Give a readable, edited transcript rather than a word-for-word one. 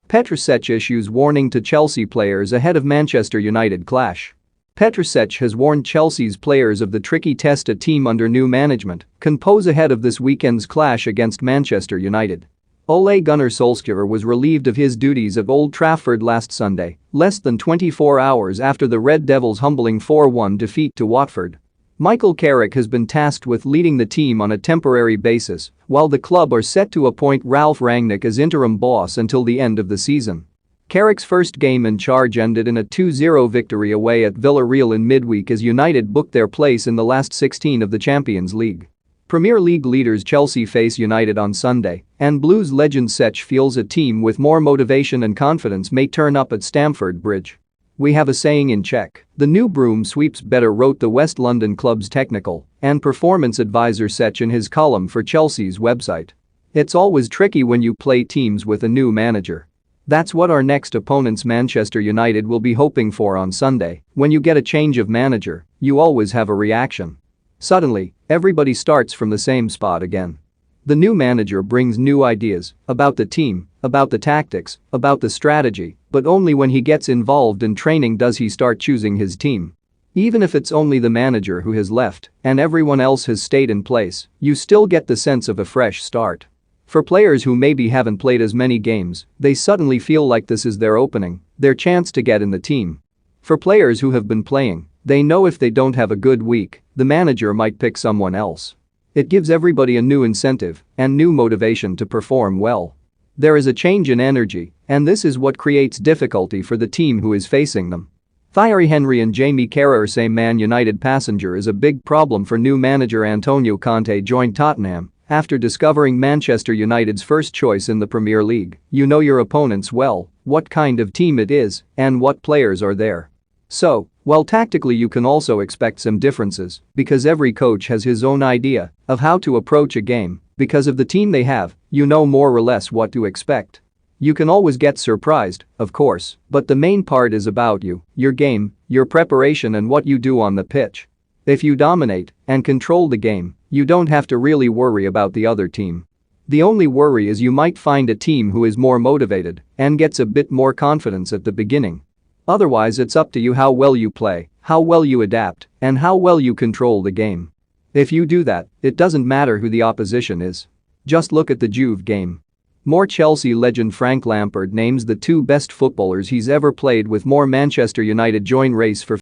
Petr Cech issues warning to Chelsea players ahead of Manchester United clash. Petr Cech has warned Chelsea's players of the tricky test a team under new management can pose ahead of this weekend's clash against Manchester United. Ole Gunnar Solskjaer was relieved of his duties at Old Trafford last Sunday, less than 24 hours after the Red Devils' humbling 4-1 defeat to Watford. Michael Carrick has been tasked with leading the team on a temporary basis, while the club are set to appoint Ralf Rangnick as interim boss until the end of the season. Carrick's first game in charge ended in a 2-0 victory away at Villarreal in midweek as United booked their place in the last 16 of the Champions League. Premier League leaders Chelsea face United on Sunday, and Blues legend Cech feels a team with more motivation and confidence may turn up at Stamford Bridge. "We have a saying in Czech, the new broom sweeps better," wrote the West London club's technical and performance advisor Cech in his column for Chelsea's website. "It's always tricky when you play teams with a new manager. That's what our next opponents Manchester United will be hoping for on Sunday. When you get a change of manager, you always have a reaction. Suddenly, everybody starts from the same spot again. The new manager brings new ideas about the team, about the tactics, about the strategy, but only when he gets involved in training does he start choosing his team. Even if it's only the manager who has left and everyone else has stayed in place, you still get the sense of a fresh start. For players who maybe haven't played as many games, they suddenly feel like this is their opening, their chance to get in the team. For players who have been playing, they know if they don't have a good week, the manager might pick someone else. It gives everybody a new incentive and new motivation to perform well. There is a change in energy, and this is what creates difficulty for the team who is facing them." Thierry Henry and Jamie Carragher say Man United passenger is a big problem for new manager Antonio Conte joined Tottenham after discovering Manchester United's first choice in the Premier League. "You know your opponents well, what kind of team it is, and what players are there. So, while tactically you can also expect some differences because every coach has his own idea of how to approach a game, because of the team they have, you know more or less what to expect. You can always get surprised, of course, but the main part is about you, your game, your preparation and what you do on the pitch. If you dominate and control the game, you don't have to really worry about the other team. The only worry is you might find a team who is more motivated and gets a bit more confidence at the beginning. Otherwise it's up to you how well you play, how well you adapt, and how well you control the game. If you do that, it doesn't matter who the opposition is. Just look at the Juve game. More Chelsea legend Frank Lampard names the two best footballers he's ever played with more Manchester United join race for